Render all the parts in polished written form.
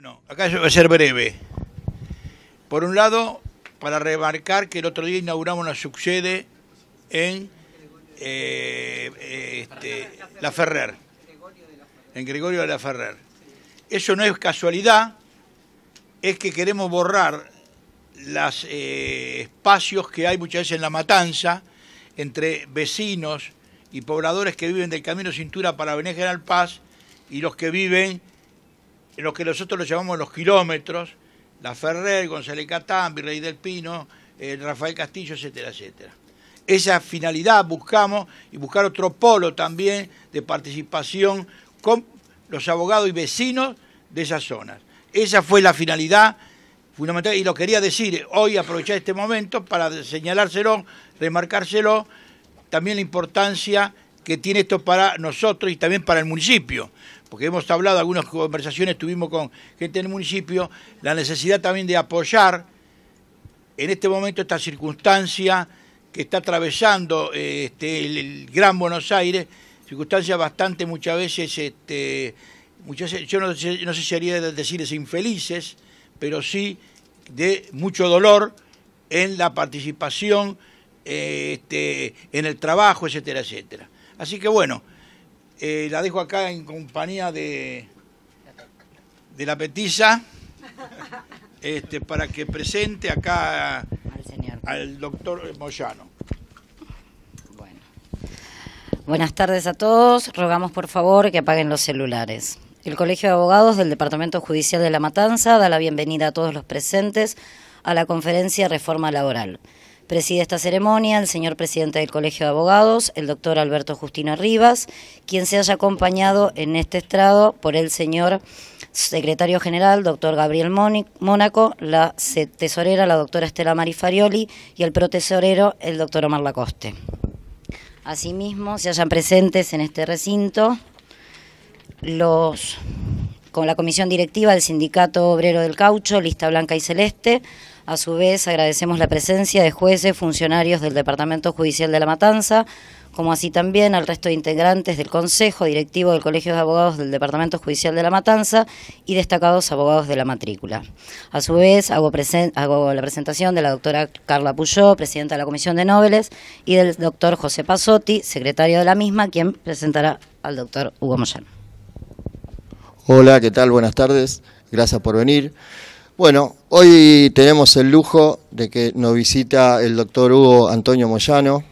Bueno, acá yo voy a ser breve. Por un lado, para remarcar que el otro día inauguramos una subsede en La Ferrer, en Gregorio de la Ferrer. Eso no es casualidad, es que queremos borrar los espacios que hay muchas veces en La Matanza entre vecinos y pobladores que viven del Camino Cintura para Avenida General Paz y los que viven en lo que nosotros lo llamamos los kilómetros, La Ferrer, González Catán, Virrey del Pino, Rafael Castillo, etcétera, etcétera. Esa finalidad buscamos y buscar otro polo también de participación con los abogados y vecinos de esas zonas. Esa fue la finalidad fundamental y lo quería decir hoy, aprovechar este momento para señalárselo, remarcárselo, también la importancia que tiene esto para nosotros y también para el municipio, porque hemos hablado, algunas conversaciones tuvimos con gente del municipio, la necesidad también de apoyar en este momento esta circunstancia que está atravesando el Gran Buenos Aires, circunstancias bastante muchas veces, yo no sé si haría decirles infelices, pero sí de mucho dolor en la participación, en el trabajo, etcétera, etcétera. Así que bueno, la dejo acá en compañía de la petiza, para que presente acá al doctor Moyano. Bueno. Buenas tardes a todos. Rogamos por favor que apaguen los celulares. El Colegio de Abogados del Departamento Judicial de La Matanza da la bienvenida a todos los presentes a la conferencia Reforma Laboral. Preside esta ceremonia el señor presidente del Colegio de Abogados, el doctor Alberto Justino Rivas, quien se haya acompañado en este estrado por el señor secretario general, doctor Gabriel Mónaco, la tesorera, la doctora Estela Marifarioli, y el protesorero, el doctor Omar Lacoste. Asimismo, se hallan presentes en este recinto con la comisión directiva del Sindicato Obrero del Caucho, Lista Blanca y Celeste. A su vez, agradecemos la presencia de jueces, funcionarios del Departamento Judicial de La Matanza, como así también al resto de integrantes del Consejo Directivo del Colegio de Abogados del Departamento Judicial de La Matanza y destacados abogados de la matrícula. A su vez, hago la presentación de la doctora Carla Puyó, presidenta de la Comisión de Nobles, y del doctor José Pasotti, secretario de la misma, quien presentará al doctor Hugo Moyano. Hola, ¿qué tal? Buenas tardes. Gracias por venir. Bueno, hoy tenemos el lujo de que nos visita el doctor Hugo Antonio Moyano,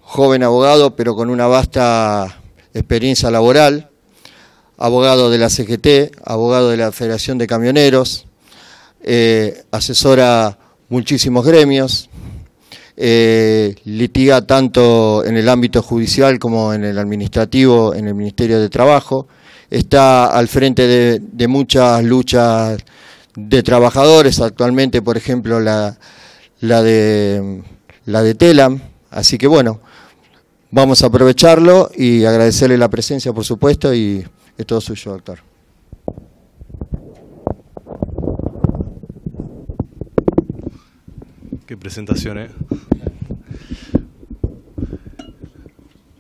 joven abogado, pero con una vasta experiencia laboral, abogado de la CGT, abogado de la Federación de Camioneros, asesora muchísimos gremios, litiga tanto en el ámbito judicial como en el administrativo, en el Ministerio de Trabajo, está al frente de muchas luchas de trabajadores, actualmente por ejemplo la de Telam, así que bueno, vamos a aprovecharlo y agradecerle la presencia por supuesto y es todo suyo, doctor. Qué presentación, ¿eh?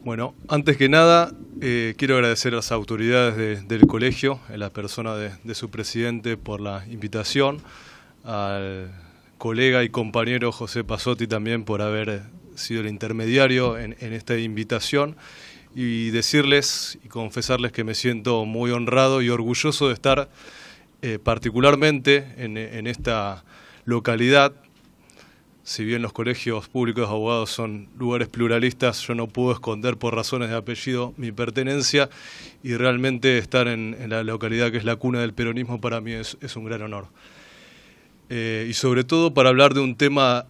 Bueno, antes que nada quiero agradecer a las autoridades del colegio, en la persona de su presidente, por la invitación, al colega y compañero José Pasotti también por haber sido el intermediario en esta invitación, y decirles y confesarles que me siento muy honrado y orgulloso de estar particularmente en esta localidad. Si bien los colegios públicos de abogados son lugares pluralistas, yo no puedo esconder por razones de apellido mi pertenencia, y realmente estar en la localidad que es la cuna del peronismo para mí es un gran honor. Y sobre todo para hablar de un tema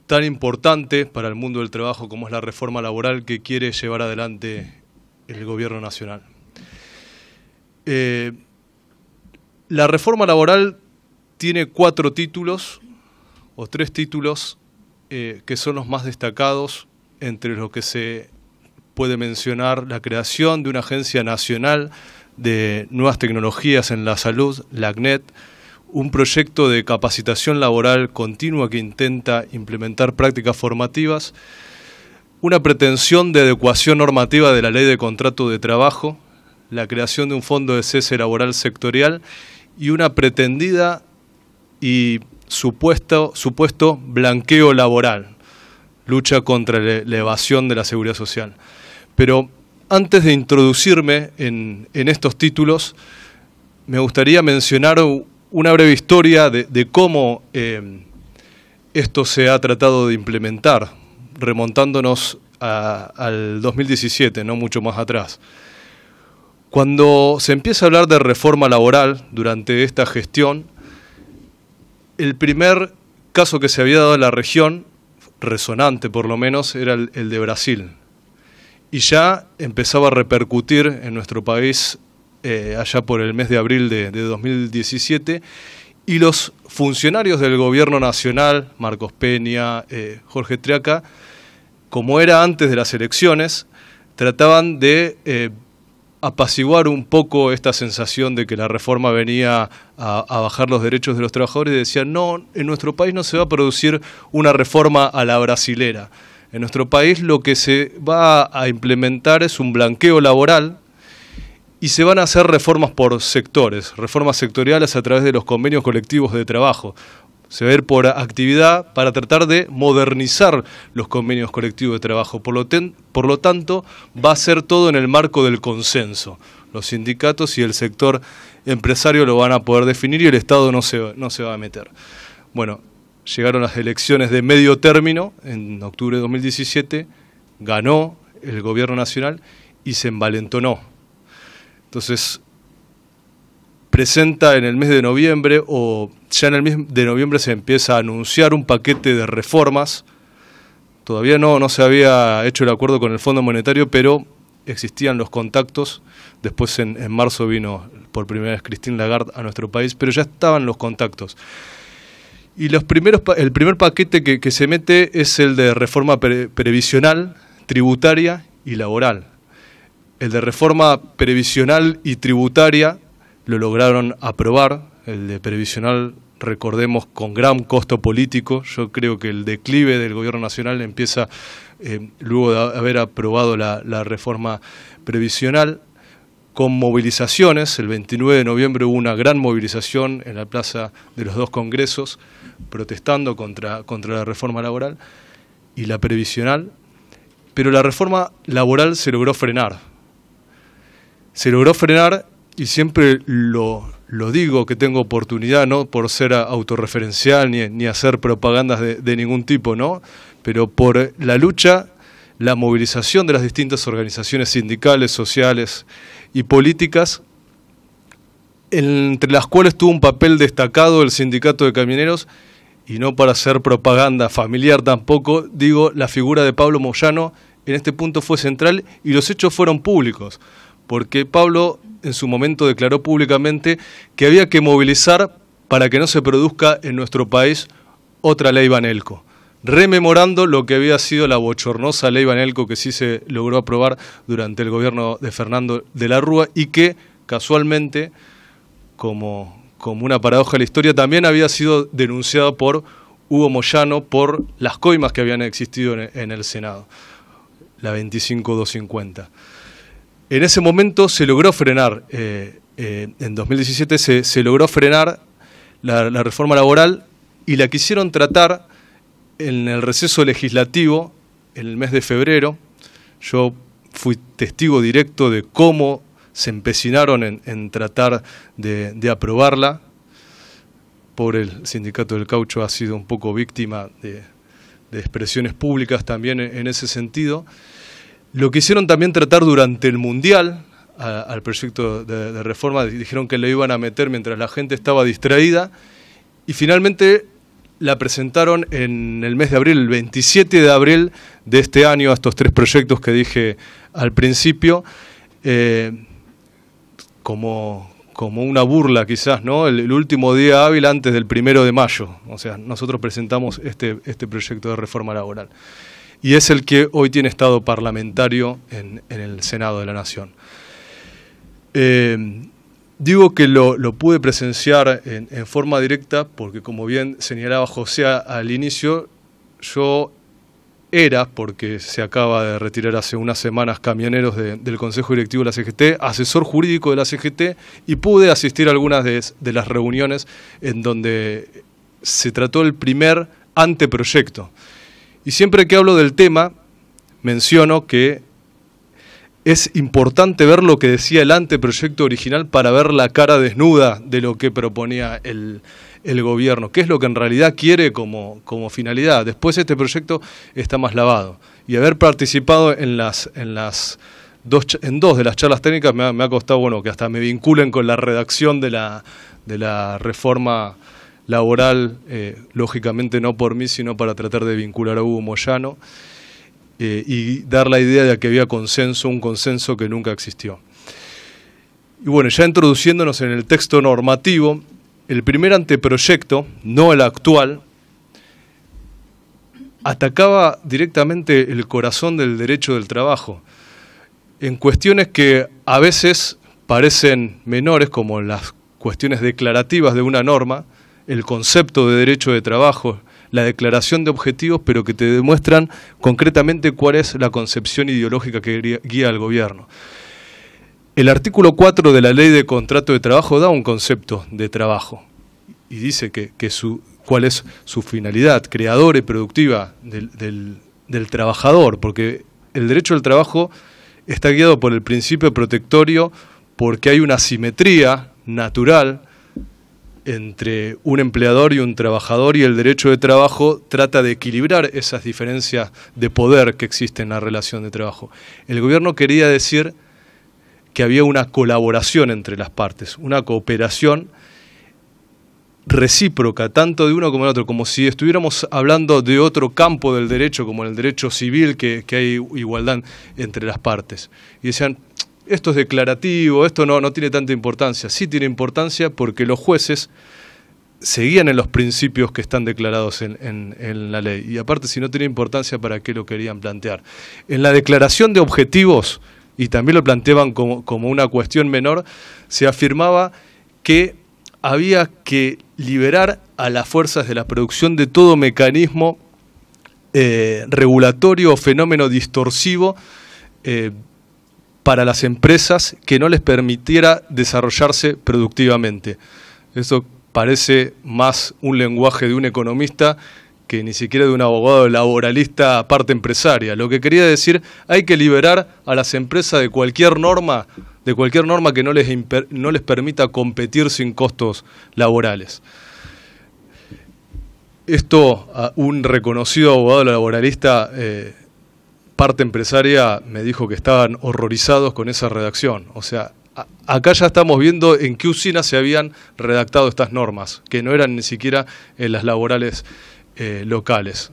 tan importante para el mundo del trabajo como es la reforma laboral que quiere llevar adelante el gobierno nacional. La reforma laboral tiene 4 títulos, o 3 títulos que son los más destacados, entre los que se puede mencionar la creación de una agencia nacional de nuevas tecnologías en la salud, la ACNET, un proyecto de capacitación laboral continua que intenta implementar prácticas formativas, una pretensión de adecuación normativa de la Ley de Contrato de Trabajo, la creación de un fondo de cese laboral sectorial y una pretendida y supuesto blanqueo laboral, lucha contra la evasión de la seguridad social. Pero antes de introducirme en estos títulos, me gustaría mencionar una breve historia de cómo esto se ha tratado de implementar, remontándonos al 2017, no mucho más atrás. Cuando se empieza a hablar de reforma laboral durante esta gestión, el primer caso que se había dado en la región, resonante por lo menos, era el de Brasil. Y ya empezaba a repercutir en nuestro país allá por el mes de abril de 2017, y los funcionarios del gobierno nacional, Marcos Peña, Jorge Triaca, como era antes de las elecciones, trataban de apaciguar un poco esta sensación de que la reforma venía a bajar los derechos de los trabajadores, y decían, no, en nuestro país no se va a producir una reforma a la brasilera. En nuestro país lo que se va a implementar es un blanqueo laboral y se van a hacer reformas por sectores, reformas sectoriales a través de los convenios colectivos de trabajo. Se va a ir por actividad para tratar de modernizar los convenios colectivos de trabajo. Por lo tanto, va a ser todo en el marco del consenso. Los sindicatos y el sector empresario lo van a poder definir y el Estado no se va a meter. Bueno, llegaron las elecciones de medio término en octubre de 2017, ganó el gobierno nacional y se envalentonó. Entonces, presenta en el mes de noviembre, o ya en el mes de noviembre se empieza a anunciar un paquete de reformas. Todavía no se había hecho el acuerdo con el Fondo Monetario, pero existían los contactos. Después en marzo vino por primera vez Christine Lagarde a nuestro país, pero ya estaban los contactos. Y el primer paquete que se mete es el de reforma previsional, tributaria y laboral. El de reforma previsional y tributaria lo lograron aprobar, el de previsional, recordemos, con gran costo político. Yo creo que el declive del gobierno nacional empieza luego de haber aprobado la reforma previsional, con movilizaciones. El 29 de noviembre hubo una gran movilización en la plaza de los dos congresos, protestando contra la reforma laboral y la previsional, pero la reforma laboral se logró frenar. Se logró frenar, y siempre lo digo que tengo oportunidad, no por ser autorreferencial ni hacer propagandas de ningún tipo, ¿no? Pero por la lucha, la movilización de las distintas organizaciones sindicales, sociales y políticas, entre las cuales tuvo un papel destacado el Sindicato de Camioneros, y no para hacer propaganda familiar tampoco, digo, la figura de Pablo Moyano en este punto fue central, y los hechos fueron públicos, porque Pablo en su momento declaró públicamente que había que movilizar para que no se produzca en nuestro país otra ley Banelco, rememorando lo que había sido la bochornosa ley Banelco que sí se logró aprobar durante el gobierno de Fernando de la Rúa, y que casualmente, como una paradoja de la historia, también había sido denunciada por Hugo Moyano por las coimas que habían existido en el Senado, la 25250. En ese momento se logró frenar, en 2017 se logró frenar la reforma laboral, y la quisieron tratar en el receso legislativo en el mes de febrero. Yo fui testigo directo de cómo se empecinaron en tratar de aprobarla. Pobre el sindicato del caucho, ha sido un poco víctima de expresiones públicas también en ese sentido. Lo quisieron también tratar durante el Mundial, al proyecto de reforma, dijeron que lo iban a meter mientras la gente estaba distraída, y finalmente la presentaron en el mes de abril, el 27 de abril de este año, a estos tres proyectos que dije al principio, como una burla quizás, ¿no? El último día hábil antes del 1 de mayo, o sea, nosotros presentamos este proyecto de reforma laboral. Y es el que hoy tiene estado parlamentario en el Senado de la Nación. Digo que lo pude presenciar en forma directa porque, como bien señalaba José al inicio, yo era, porque se acaba de retirar hace unas semanas Camioneros del Consejo Directivo de la CGT, asesor jurídico de la CGT, y pude asistir a algunas de las reuniones en donde se trató el primer anteproyecto. Y siempre que hablo del tema, menciono que es importante ver lo que decía el anteproyecto original para ver la cara desnuda de lo que proponía el gobierno, qué es lo que en realidad quiere como finalidad. Después este proyecto está más lavado. Y haber participado en dos de las charlas técnicas me ha costado, bueno, que hasta me vinculen con la redacción de la reforma laboral, lógicamente no por mí, sino para tratar de vincular a Hugo Moyano y dar la idea de que había consenso, un consenso que nunca existió. Y bueno, ya introduciéndonos en el texto normativo, el primer anteproyecto, no el actual, atacaba directamente el corazón del derecho del trabajo, en cuestiones que a veces parecen menores, como las cuestiones declarativas de una norma, el concepto de derecho de trabajo, la declaración de objetivos, pero que te demuestran concretamente cuál es la concepción ideológica que guía al gobierno. El artículo 4 de la Ley de Contrato de Trabajo da un concepto de trabajo y dice cuál es su finalidad creadora y productiva del trabajador, porque el derecho al trabajo está guiado por el principio protectorio, porque hay una simetría natural entre un empleador y un trabajador, y el derecho de trabajo trata de equilibrar esas diferencias de poder que existen en la relación de trabajo. El gobierno quería decir que había una colaboración entre las partes, una cooperación recíproca, tanto de uno como del otro, como si estuviéramos hablando de otro campo del derecho, como en el derecho civil, que hay igualdad entre las partes. Y decían, esto es declarativo, esto no tiene tanta importancia. Sí tiene importancia porque los jueces seguían en los principios que están declarados en la ley. Y aparte, si no tiene importancia, ¿para qué lo querían plantear? En la declaración de objetivos, y también lo planteaban como una cuestión menor, se afirmaba que había que liberar a las fuerzas de la producción de todo mecanismo regulatorio o fenómeno distorsivo para las empresas que no les permitiera desarrollarse productivamente. Eso parece más un lenguaje de un economista que ni siquiera de un abogado laboralista parte empresaria. Lo que quería decir, hay que liberar a las empresas de cualquier norma que no les permita competir sin costos laborales. Esto, un reconocido abogado laboralista, parte empresaria, me dijo que estaban horrorizados con esa redacción. O sea, acá ya estamos viendo en qué usinas se habían redactado estas normas, que no eran ni siquiera las laborales locales.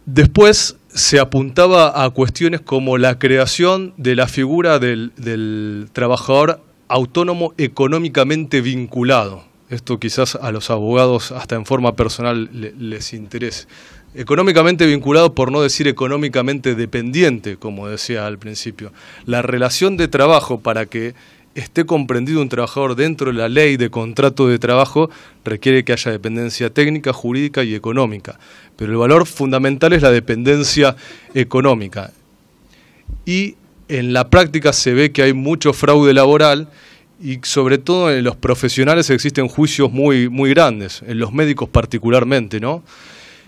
Después se apuntaba a cuestiones como la creación de la figura del trabajador autónomo económicamente vinculado. Esto quizás a los abogados hasta en forma personal les interese. Económicamente vinculado, por no decir económicamente dependiente, como decía al principio. La relación de trabajo, para que esté comprendido un trabajador dentro de la ley de contrato de trabajo, requiere que haya dependencia técnica, jurídica y económica. Pero el valor fundamental es la dependencia económica. Y en la práctica se ve que hay mucho fraude laboral y sobre todo en los profesionales existen juicios muy, muy grandes, en los médicos particularmente, ¿no?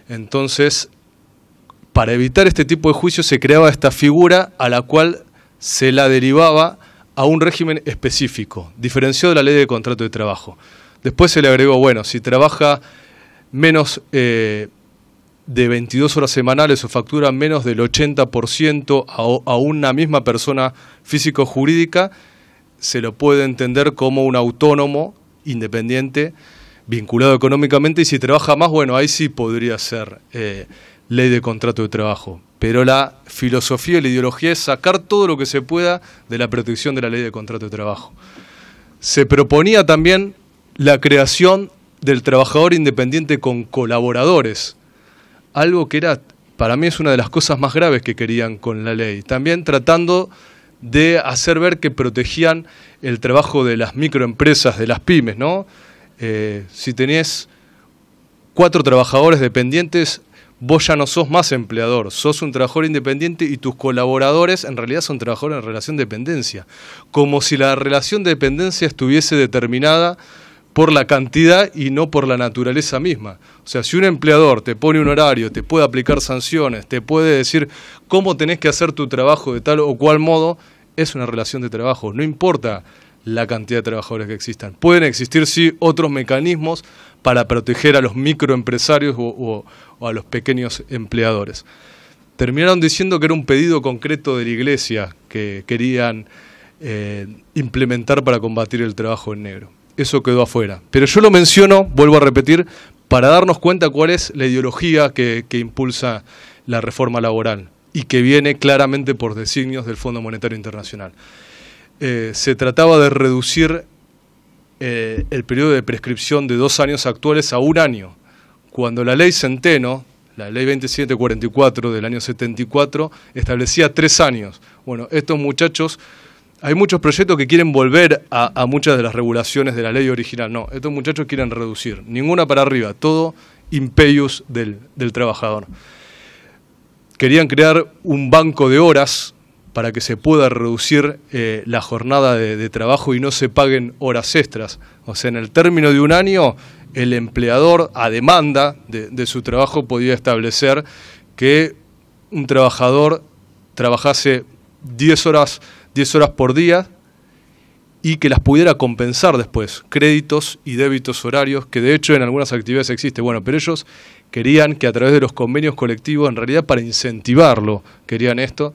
Entonces, para evitar este tipo de juicios se creaba esta figura a la cual se la derivaba a un régimen específico, diferenciado de la ley de contrato de trabajo. Después se le agregó, bueno, si trabaja menos de 22 horas semanales o factura menos del 80% a una misma persona físico-jurídica, se lo puede entender como un autónomo independiente vinculado económicamente, y si trabaja más, bueno, ahí sí podría ser ley de contrato de trabajo. Pero la filosofía y la ideología es sacar todo lo que se pueda de la protección de la ley de contrato de trabajo. Se proponía también la creación del trabajador independiente con colaboradores, algo que era, para mí es una de las cosas más graves que querían con la ley. También tratando de hacer ver que protegían el trabajo de las microempresas, de las pymes, ¿no? Si tenés 4 trabajadores dependientes, vos ya no sos más empleador, sos un trabajador independiente y tus colaboradores en realidad son trabajadores en relación de dependencia. Como si la relación de dependencia estuviese determinada por la cantidad y no por la naturaleza misma. O sea, si un empleador te pone un horario, te puede aplicar sanciones, te puede decir cómo tenés que hacer tu trabajo de tal o cual modo, es una relación de trabajo. No importa la cantidad de trabajadores que existan. Pueden existir, sí, otros mecanismos para proteger a los microempresarios o a los pequeños empleadores. Terminaron diciendo que era un pedido concreto de la Iglesia que querían implementar para combatir el trabajo en negro. Eso quedó afuera. Pero yo lo menciono, vuelvo a repetir, para darnos cuenta cuál es la ideología que impulsa la reforma laboral y que viene claramente por designios del Fondo Monetario Internacional. Se trataba de reducir el periodo de prescripción de 2 años actuales a 1 año, cuando la ley Centeno, la ley 2744 del año 74, establecía 3 años. Bueno, estos muchachos, hay muchos proyectos que quieren volver a muchas de las regulaciones de la ley original. No, estos muchachos quieren reducir, ninguna para arriba, todo impeius del trabajador. Querían crear un banco de horas para que se pueda reducir la jornada de trabajo y no se paguen horas extras. O sea, en el término de 1 año, el empleador, a demanda de su trabajo, podía establecer que un trabajador trabajase 10 horas por día y que las pudiera compensar después, créditos y débitos horarios, que de hecho en algunas actividades existe. Bueno, pero ellos querían que a través de los convenios colectivos, en realidad para incentivarlo, querían esto,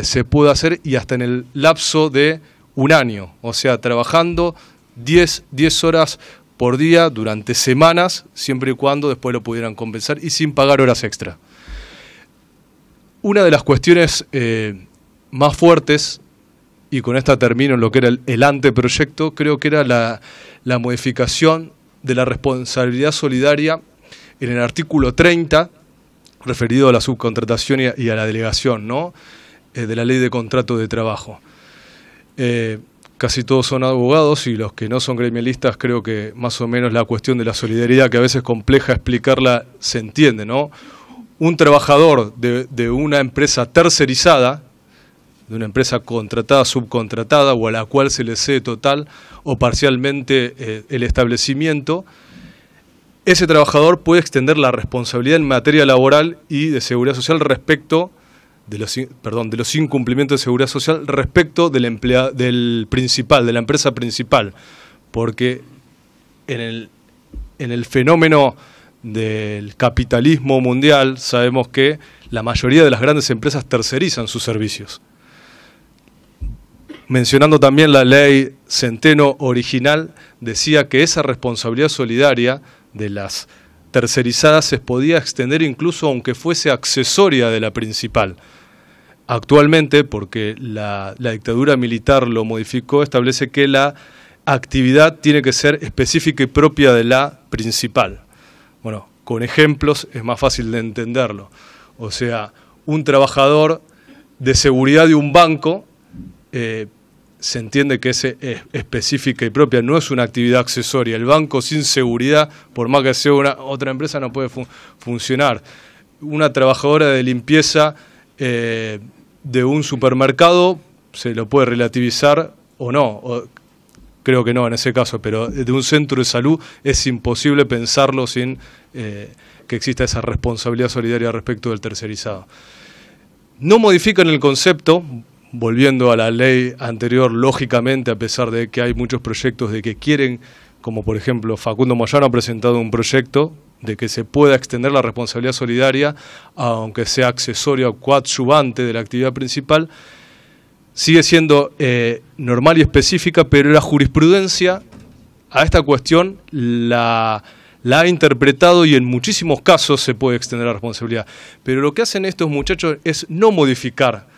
se pudo hacer y hasta en el lapso de 1 año, o sea, trabajando 10 horas por día durante semanas, siempre y cuando después lo pudieran compensar y sin pagar horas extra. Una de las cuestiones más fuertes, y con esta termino en lo que era el anteproyecto, creo que era la modificación de la responsabilidad solidaria en el artículo 30, referido a la subcontratación y a la delegación, ¿no?, de la ley de contrato de trabajo. Casi todos son abogados y los que no son gremialistas creo que más o menos la cuestión de la solidaridad, que a veces es compleja explicarla, se entiende, ¿no? Un trabajador de una empresa tercerizada, de una empresa contratada, subcontratada o a la cual se le cede total o parcialmente el establecimiento, ese trabajador puede extender la responsabilidad en materia laboral y de seguridad social respecto de los incumplimientos de seguridad social respecto del principal, de la empresa principal, porque en el fenómeno del capitalismo mundial sabemos que la mayoría de las grandes empresas tercerizan sus servicios. Mencionando también la ley Centeno original, decía que esa responsabilidad solidaria de las tercerizadas se podía extender incluso aunque fuese accesoria de la principal. Actualmente, porque la dictadura militar lo modificó, establece que la actividad tiene que ser específica y propia de la principal. Bueno, con ejemplos es más fácil de entenderlo. O sea, un trabajador de seguridad de un banco se entiende que es específica y propia, no es una actividad accesoria. El banco sin seguridad, por más que sea otra empresa, no puede funcionar. Una trabajadora de limpieza de un supermercado se lo puede relativizar o no, creo que no en ese caso, pero de un centro de salud es imposible pensarlo sin que exista esa responsabilidad solidaria respecto del tercerizado. No modifican el concepto, volviendo a la ley anterior, lógicamente, a pesar de que hay muchos proyectos de que quieren, como por ejemplo Facundo Moyano ha presentado un proyecto de que se pueda extender la responsabilidad solidaria, aunque sea accesoria o coadyuvante de la actividad principal, sigue siendo normal y específica, pero la jurisprudencia a esta cuestión la ha interpretado y en muchísimos casos se puede extender la responsabilidad. Pero lo que hacen estos muchachos es no modificar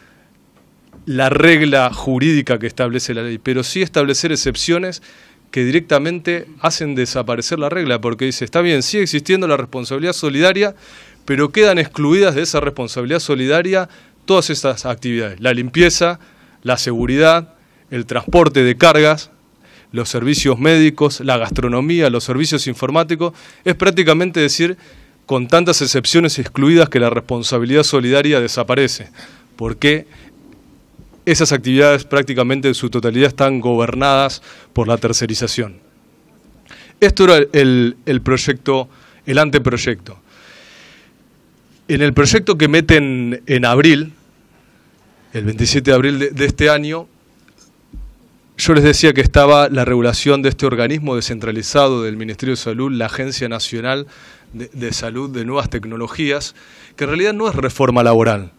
la regla jurídica que establece la ley, pero sí establecer excepciones que directamente hacen desaparecer la regla, porque dice, está bien, sigue existiendo la responsabilidad solidaria, pero quedan excluidas de esa responsabilidad solidaria todas estas actividades, la limpieza, la seguridad, el transporte de cargas, los servicios médicos, la gastronomía, los servicios informáticos, es prácticamente decir, con tantas excepciones excluidas, que la responsabilidad solidaria desaparece, porque esas actividades prácticamente en su totalidad están gobernadas por la tercerización. Esto era el proyecto, el anteproyecto. En el proyecto que meten en abril, el 27 de abril de este año, yo les decía que estaba la regulación de este organismo descentralizado del Ministerio de Salud, la Agencia Nacional de Salud de Nuevas Tecnologías, que en realidad no es reforma laboral.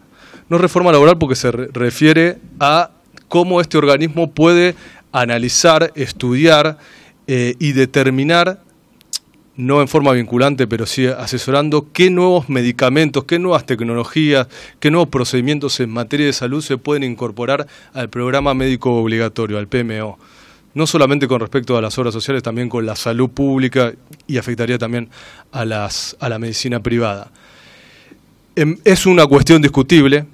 No es reforma laboral porque se refiere a cómo este organismo puede analizar, estudiar y determinar, no en forma vinculante, pero sí asesorando, qué nuevos medicamentos, qué nuevas tecnologías, qué nuevos procedimientos en materia de salud se pueden incorporar al programa médico obligatorio, al PMO. No solamente con respecto a las obras sociales, también con la salud pública, y afectaría también a la medicina privada. Es una cuestión discutible,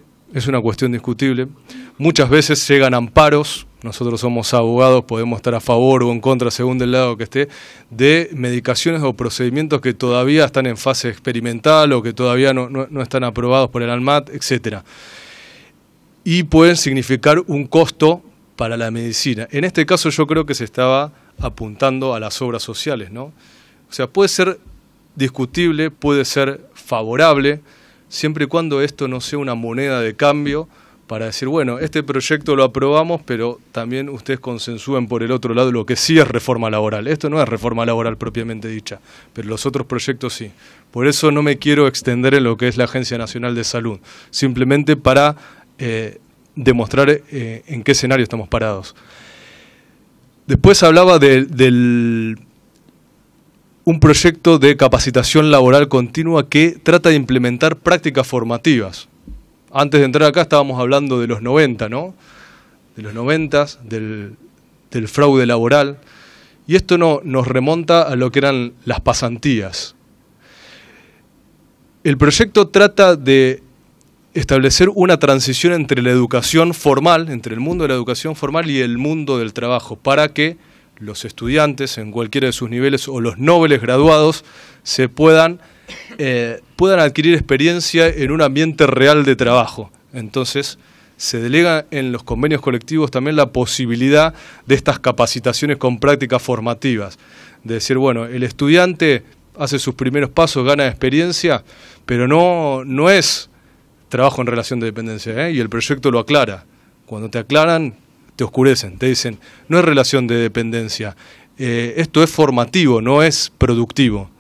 Muchas veces llegan amparos, nosotros somos abogados, podemos estar a favor o en contra, según del lado que esté, de medicaciones o procedimientos que todavía están en fase experimental o que todavía no están aprobados por el ANMAT, etcétera. Y pueden significar un costo para la medicina. En este caso yo creo que se estaba apuntando a las obras sociales, ¿no? O sea, puede ser discutible, puede ser favorable, siempre y cuando esto no sea una moneda de cambio para decir, bueno, este proyecto lo aprobamos, pero también ustedes consensúen por el otro lado lo que sí es reforma laboral. Esto no es reforma laboral propiamente dicha, pero los otros proyectos sí. Por eso no me quiero extender en lo que es la Agencia Nacional de Salud, simplemente para demostrar en qué escenario estamos parados. Después hablaba un proyecto de capacitación laboral continua que trata de implementar prácticas formativas. Antes de entrar acá estábamos hablando de los 90, ¿no? De los 90, del fraude laboral. Y esto nos remonta a lo que eran las pasantías. El proyecto trata de establecer una transición entre la educación formal, entre el mundo de la educación formal y el mundo del trabajo, para que los estudiantes en cualquiera de sus niveles o los nobles graduados se puedan adquirir experiencia en un ambiente real de trabajo. Entonces, se delega en los convenios colectivos también la posibilidad de estas capacitaciones con prácticas formativas. De decir, bueno, el estudiante hace sus primeros pasos, gana experiencia, pero no es trabajo en relación de dependencia, y el proyecto lo aclara. Cuando te aclaran, te oscurecen, te dicen, no es relación de dependencia, esto es formativo, no es productivo.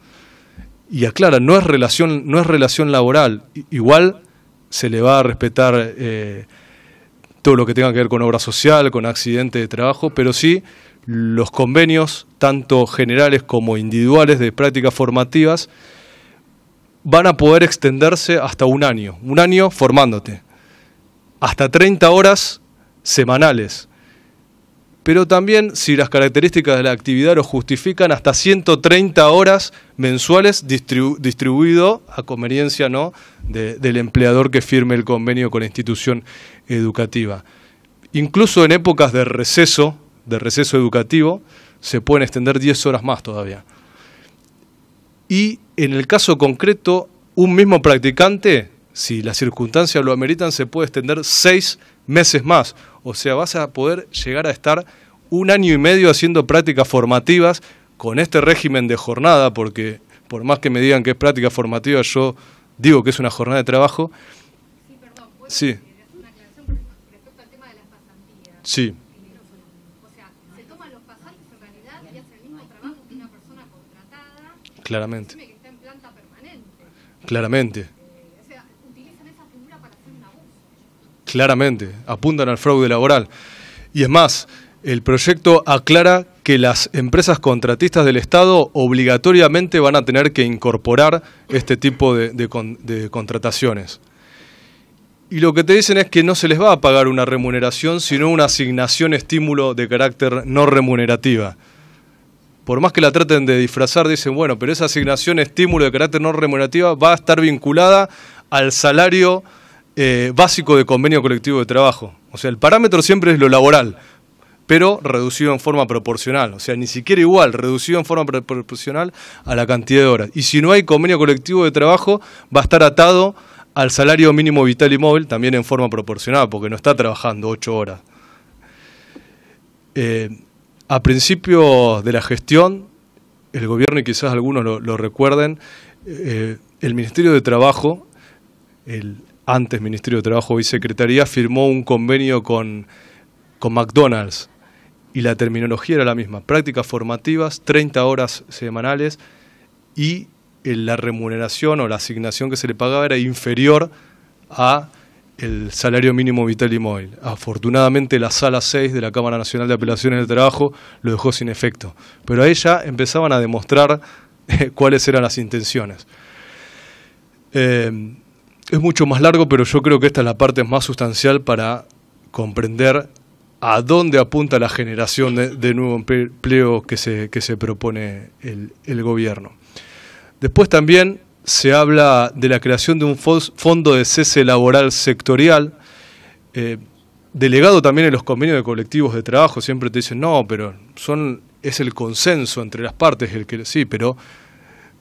Y aclara, no es relación laboral. Igual se le va a respetar todo lo que tenga que ver con obra social, con accidente de trabajo, pero sí los convenios, tanto generales como individuales de prácticas formativas, van a poder extenderse hasta un año formándote, hasta 30 horas semanales. Pero también, si las características de la actividad lo justifican, hasta 130 horas mensuales distribuido a conveniencia, ¿no?, del empleador que firme el convenio con la institución educativa. Incluso en épocas de receso educativo, se pueden extender 10 horas más todavía. Y en el caso concreto, un mismo practicante, si las circunstancias lo ameritan, se puede extender 6 meses más. O sea, vas a poder llegar a estar 1 año y medio haciendo prácticas formativas con este régimen de jornada, porque por más que me digan que es práctica formativa, yo digo que es una jornada de trabajo. Sí, perdón, ¿puedo sí. hacer una aclaración respecto al tema de las pasantías? Sí. O sea, se toman los pasantes en realidad y hacen el mismo trabajo que una persona contratada. Claramente. Que está en planta permanente. Claramente. O sea, utilizan esa figura para hacer un abuso. Claramente, apuntan al fraude laboral. Y es más, el proyecto aclara que las empresas contratistas del Estado obligatoriamente van a tener que incorporar este tipo de contrataciones. Y lo que te dicen es que no se les va a pagar una remuneración, sino una asignación estímulo de carácter no remunerativa. Por más que la traten de disfrazar, dicen, bueno, pero esa asignación estímulo de carácter no remunerativa va a estar vinculada al salario básico de convenio colectivo de trabajo. O sea, el parámetro siempre es lo laboral, pero reducido en forma proporcional, o sea, ni siquiera igual, reducido en forma proporcional a la cantidad de horas. Y si no hay convenio colectivo de trabajo, va a estar atado al salario mínimo vital y móvil, también en forma proporcional, porque no está trabajando 8 horas. A principio de la gestión, el gobierno, y quizás algunos lo recuerden, el Ministerio de Trabajo, el antes Ministerio de Trabajo, hoy Secretaría, firmó un convenio con McDonald's, y la terminología era la misma: prácticas formativas, 30 horas semanales, y la remuneración o la asignación que se le pagaba era inferior a el salario mínimo vital y móvil. Afortunadamente la Sala 6 de la Cámara Nacional de Apelaciones del Trabajo lo dejó sin efecto, pero ahí ya empezaban a demostrar cuáles eran las intenciones. Es mucho más largo, pero yo creo que esta es la parte más sustancial para comprender a dónde apunta la generación de nuevo empleo que se propone el gobierno. Después también se habla de la creación de un fondo de cese laboral sectorial, delegado también en los convenios de colectivos de trabajo. Siempre te dicen, no, pero es el consenso entre las partes el que sí, pero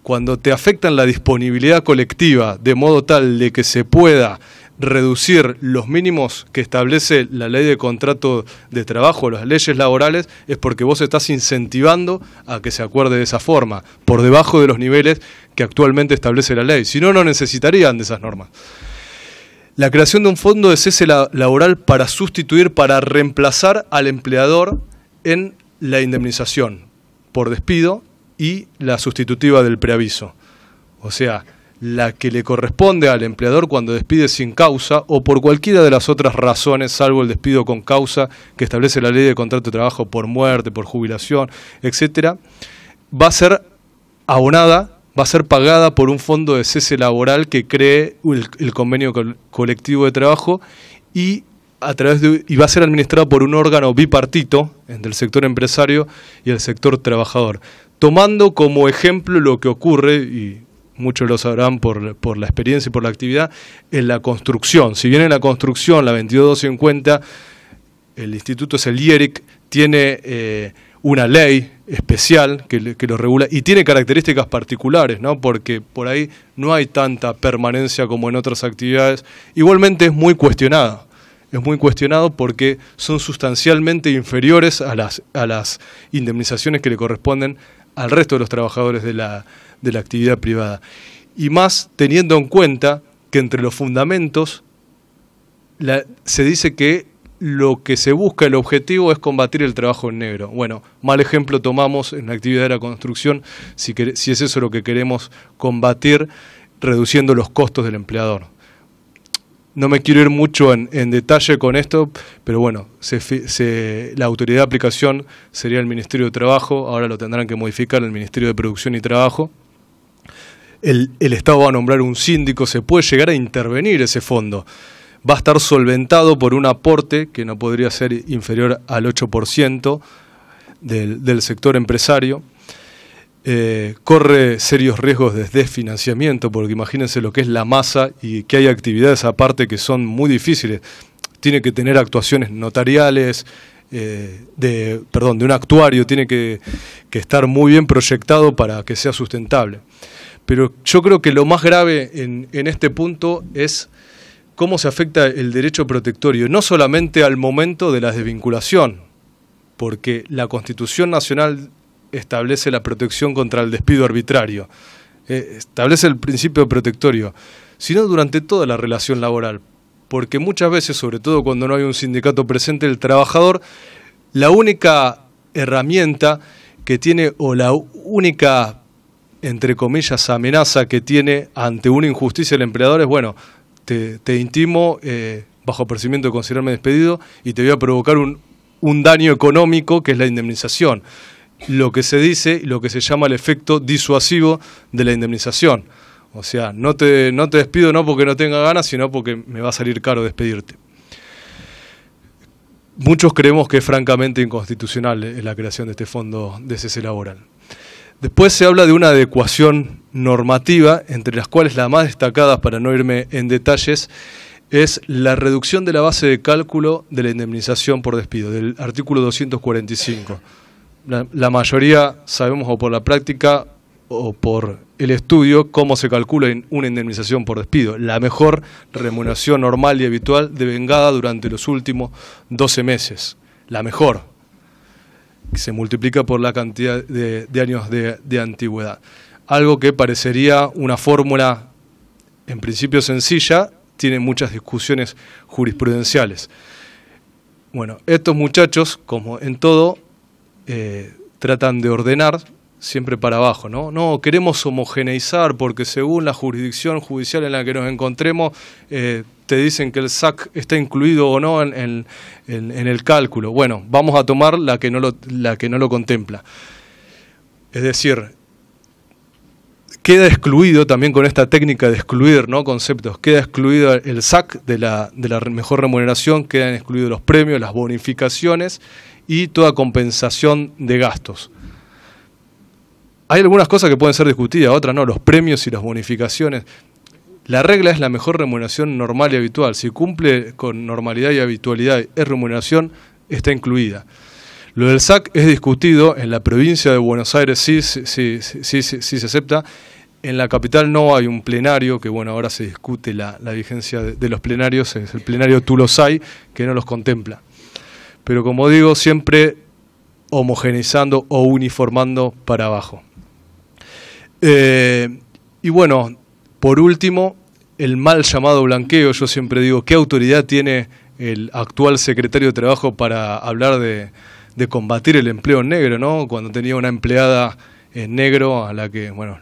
cuando te afectan la disponibilidad colectiva de modo tal de que se pueda reducir los mínimos que establece la ley de contrato de trabajo, las leyes laborales, es porque vos estás incentivando a que se acuerde de esa forma, por debajo de los niveles que actualmente establece la ley. Si no, no necesitarían de esas normas. La creación de un fondo de cese laboral para sustituir, para reemplazar al empleador en la indemnización por despido y la sustitutiva del preaviso. O sea, la que le corresponde al empleador cuando despide sin causa o por cualquiera de las otras razones, salvo el despido con causa que establece la ley de contrato de trabajo, por muerte, por jubilación, etcétera, va a ser abonada, va a ser pagada por un fondo de cese laboral que cree el convenio colectivo de trabajo y va a ser administrado por un órgano bipartito entre el sector empresario y el sector trabajador, tomando como ejemplo lo que ocurre, y muchos lo sabrán por la experiencia y por la actividad, en la construcción. Si bien en la construcción, la 22250, el instituto es el IERIC, tiene una ley especial que lo regula y tiene características particulares, ¿no? Porque por ahí no hay tanta permanencia como en otras actividades. Igualmente es muy cuestionada. Es muy cuestionado porque son sustancialmente inferiores a las indemnizaciones que le corresponden al resto de los trabajadores de la actividad privada. Y más teniendo en cuenta que entre los fundamentos se dice que lo que se busca, el objetivo es combatir el trabajo en negro. Bueno, mal ejemplo tomamos en la actividad de la construcción, si es eso lo que queremos combatir, reduciendo los costos del empleador. No me quiero ir mucho en detalle con esto, pero bueno, la autoridad de aplicación sería el Ministerio de Trabajo, ahora lo tendrán que modificar el Ministerio de Producción y Trabajo. El Estado va a nombrar un síndico, se puede llegar a intervenir ese fondo. Va a estar solventado por un aporte que no podría ser inferior al 8% del sector empresario. Corre serios riesgos de desfinanciamiento, porque imagínense lo que es la masa y que hay actividades aparte que son muy difíciles. Tiene que tener actuaciones notariales, de un actuario, tiene que estar muy bien proyectado para que sea sustentable. Pero yo creo que lo más grave en este punto es cómo se afecta el derecho protectorio, no solamente al momento de la desvinculación, porque la Constitución Nacional establece la protección contra el despido arbitrario, establece el principio protectorio, sino durante toda la relación laboral, porque muchas veces, sobre todo cuando no hay un sindicato presente, el trabajador, la única herramienta que tiene, o la única, entre comillas, amenaza que tiene ante una injusticia del empleador es, bueno, te intimo bajo apercibimiento de considerarme despedido y te voy a provocar un daño económico, que es la indemnización. Lo que se dice, lo que se llama el efecto disuasivo de la indemnización. O sea, no te despido no porque no tenga ganas, sino porque me va a salir caro despedirte. Muchos creemos que es francamente inconstitucional la creación de este fondo de cese laboral. Después se habla de una adecuación normativa, entre las cuales las más destacadas, para no irme en detalles, es la reducción de la base de cálculo de la indemnización por despido, del artículo 245. La mayoría sabemos o por la práctica o por el estudio cómo se calcula una indemnización por despido. La mejor remuneración normal y habitual devengada durante los últimos 12 meses. La mejor. Que se multiplica por la cantidad de años de antigüedad. Algo que parecería una fórmula en principio sencilla, tiene muchas discusiones jurisprudenciales. Bueno, estos muchachos, como en todo, tratan de ordenar siempre para abajo, ¿no? No, queremos homogeneizar porque según la jurisdicción judicial en la que nos encontremos, te dicen que el SAC está incluido o no en el cálculo. Bueno, vamos a tomar la que no lo contempla. Es decir, queda excluido también con esta técnica de excluir, ¿no?, conceptos, queda excluido el SAC de la mejor remuneración, quedan excluidos los premios, las bonificaciones y toda compensación de gastos. Hay algunas cosas que pueden ser discutidas, otras no, los premios y las bonificaciones. La regla es la mejor remuneración normal y habitual. Si cumple con normalidad y habitualidad, es remuneración, está incluida. Lo del SAC es discutido, en la provincia de Buenos Aires sí se acepta, en la capital no, hay un plenario, que bueno, ahora se discute la vigencia de los plenarios, es el plenario Tulosay, que no los contempla. Pero como digo, siempre homogeneizando o uniformando para abajo. Y bueno, por último, el mal llamado blanqueo. Yo siempre digo, ¿qué autoridad tiene el actual secretario de Trabajo para hablar de combatir el empleo en negro, ¿no? Cuando tenía una empleada en negro a la que, bueno,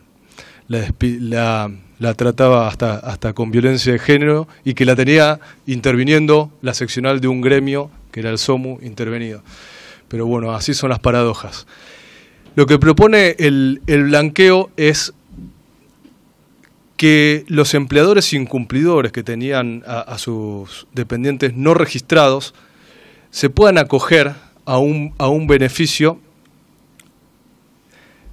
la trataba hasta con violencia de género y que la tenía interviniendo la seccional de un gremio, que era el SOMU, intervenido. Pero bueno, así son las paradojas. Lo que propone el blanqueo es que los empleadores incumplidores que tenían a sus dependientes no registrados se puedan acoger a un beneficio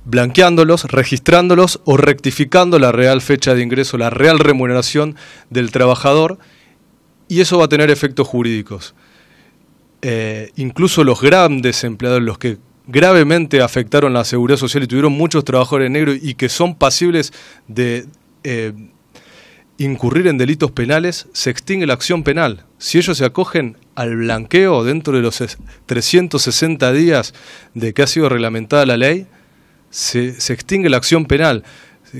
blanqueándolos, registrándolos o rectificando la real fecha de ingreso, la real remuneración del trabajador, y eso va a tener efectos jurídicos. Incluso los grandes empleadores, los que gravemente afectaron la seguridad social y tuvieron muchos trabajadores negros y que son pasibles de incurrir en delitos penales, se extingue la acción penal. Si ellos se acogen al blanqueo dentro de los 360 días de que ha sido reglamentada la ley, se extingue la acción penal.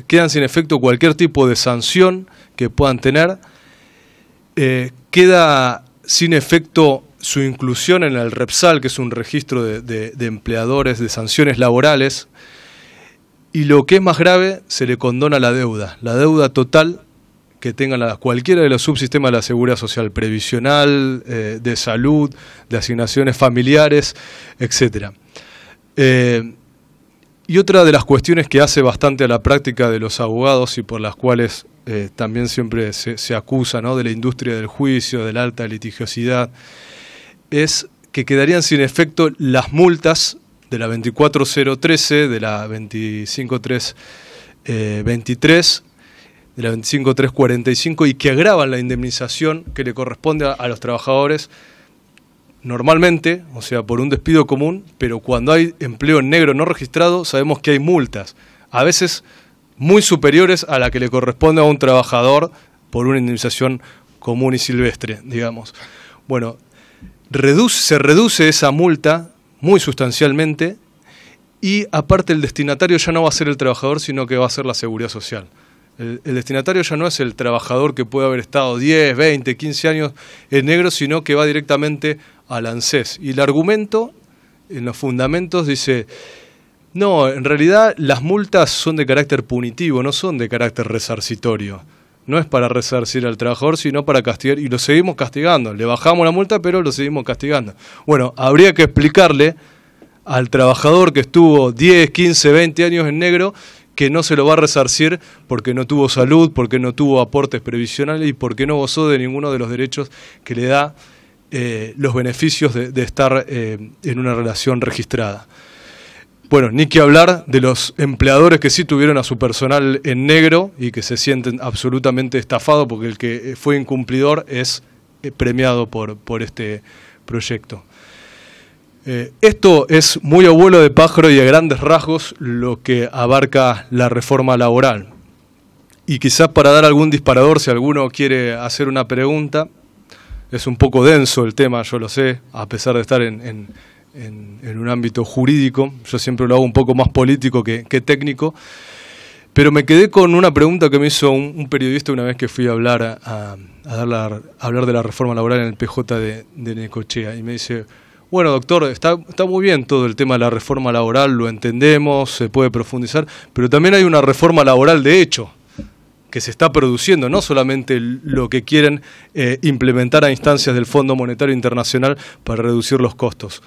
Quedan sin efecto cualquier tipo de sanción que puedan tener. Queda sin efecto su inclusión en el REPSAL, que es un registro de empleadores, de sanciones laborales. Y lo que es más grave, se le condona la deuda total que tengan cualquiera de los subsistemas de la seguridad social, previsional, de salud, de asignaciones familiares, etc. Y otra de las cuestiones que hace bastante a la práctica de los abogados y por las cuales también siempre se acusa, ¿no?, de la industria del juicio, de la alta litigiosidad, es que quedarían sin efecto las multas de la 24013, de la 25323, de la 25345 y que agravan la indemnización que le corresponde a los trabajadores normalmente, o sea, por un despido común, pero cuando hay empleo en negro no registrado, sabemos que hay multas, a veces muy superiores a la que le corresponde a un trabajador por una indemnización común y silvestre, digamos. Bueno, se reduce esa multa muy sustancialmente y aparte el destinatario ya no va a ser el trabajador, sino que va a ser la seguridad social. El destinatario ya no es el trabajador que puede haber estado 10, 20, 15 años en negro, sino que va directamente al ANSES. Y el argumento, en los fundamentos, dice, no, en realidad las multas son de carácter punitivo, no son de carácter resarcitorio. No es para resarcir al trabajador, sino para castigar, y lo seguimos castigando. Le bajamos la multa, pero lo seguimos castigando. Bueno, habría que explicarle al trabajador que estuvo 10, 15, 20 años en negro que no se lo va a resarcir porque no tuvo salud, porque no tuvo aportes previsionales y porque no gozó de ninguno de los derechos que le da los beneficios de estar en una relación registrada. Bueno, ni que hablar de los empleadores que sí tuvieron a su personal en negro y que se sienten absolutamente estafados porque el que fue incumplidor es premiado por este proyecto. Esto es muy a vuelo de pájaro y a grandes rasgos lo que abarca la reforma laboral. Y quizás para dar algún disparador, si alguno quiere hacer una pregunta, es un poco denso el tema, yo lo sé, a pesar de estar en un ámbito jurídico, yo siempre lo hago un poco más político que técnico, pero me quedé con una pregunta que me hizo un periodista una vez que fui a hablar hablar de la reforma laboral en el PJ de Necochea, y me dice: bueno, doctor, está muy bien todo el tema de la reforma laboral, lo entendemos, se puede profundizar, pero también hay una reforma laboral de hecho que se está produciendo, no solamente lo que quieren implementar a instancias del Fondo Monetario Internacional para reducir los costos.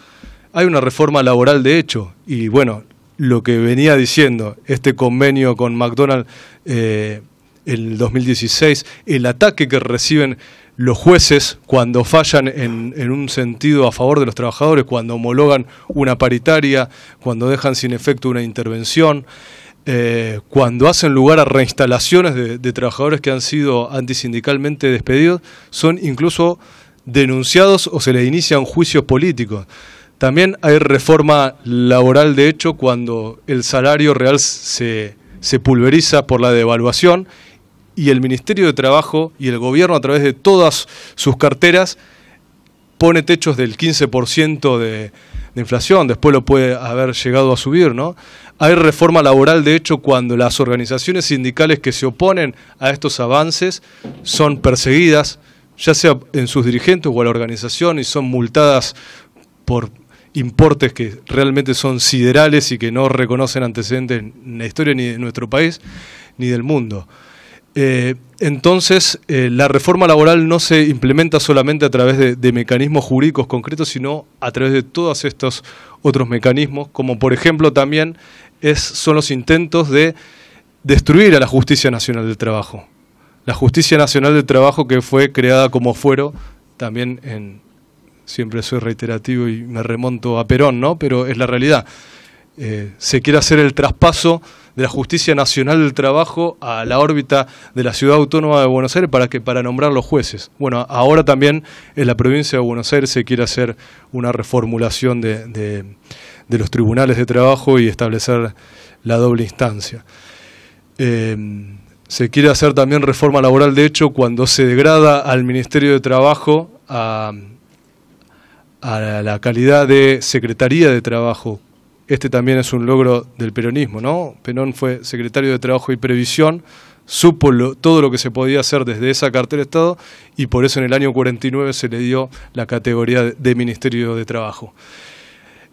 Hay una reforma laboral de hecho, y bueno, lo que venía diciendo, este convenio con McDonald's el 2016, el ataque que reciben los jueces cuando fallan en un sentido a favor de los trabajadores, cuando homologan una paritaria, cuando dejan sin efecto una intervención, cuando hacen lugar a reinstalaciones de trabajadores que han sido antisindicalmente despedidos, son incluso denunciados o se les inician juicios políticos. También hay reforma laboral de hecho cuando el salario real se pulveriza por la devaluación y el Ministerio de Trabajo y el gobierno a través de todas sus carteras pone techos del 15% de inflación, después lo puede haber llegado a subir, ¿no? Hay reforma laboral de hecho cuando las organizaciones sindicales que se oponen a estos avances son perseguidas, ya sea en sus dirigentes o a la organización, y son multadas por importes que realmente son siderales y que no reconocen antecedentes en la historia ni de nuestro país ni del mundo. Entonces, la reforma laboral no se implementa solamente a través de mecanismos jurídicos concretos, sino a través de todos estos otros mecanismos, como por ejemplo también son los intentos de destruir a la Justicia Nacional del Trabajo. La Justicia Nacional del Trabajo, que fue creada como fuero también siempre soy reiterativo y me remonto a Perón, ¿no? Pero es la realidad. Se quiere hacer el traspaso de la Justicia Nacional del Trabajo a la órbita de la Ciudad Autónoma de Buenos Aires para nombrar los jueces. Bueno, ahora también en la provincia de Buenos Aires se quiere hacer una reformulación de los tribunales de trabajo y establecer la doble instancia. Se quiere hacer también reforma laboral de hecho cuando se degrada al Ministerio de Trabajo a la calidad de Secretaría de Trabajo. Este también es un logro del peronismo, ¿no? Perón fue secretario de Trabajo y Previsión, supo todo lo que se podía hacer desde esa cartera de Estado y por eso en el año 49 se le dio la categoría de Ministerio de Trabajo.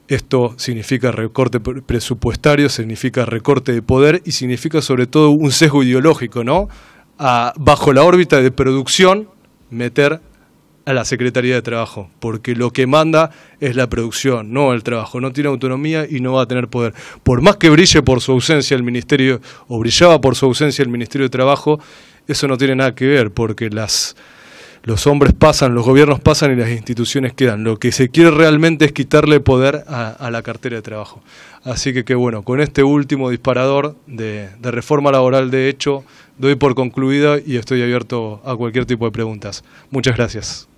Esto significa recorte presupuestario, significa recorte de poder y significa sobre todo un sesgo ideológico, ¿no? Bajo la órbita de producción, meter a la Secretaría de Trabajo, porque lo que manda es la producción, no el trabajo. No tiene autonomía y no va a tener poder. Por más que brille por su ausencia el Ministerio, o brillaba por su ausencia el Ministerio de Trabajo, eso no tiene nada que ver, porque los hombres pasan, los gobiernos pasan y las instituciones quedan. Lo que se quiere realmente es quitarle poder a la cartera de trabajo. Así que bueno, con este último disparador de reforma laboral de hecho, doy por concluida y estoy abierto a cualquier tipo de preguntas. Muchas gracias.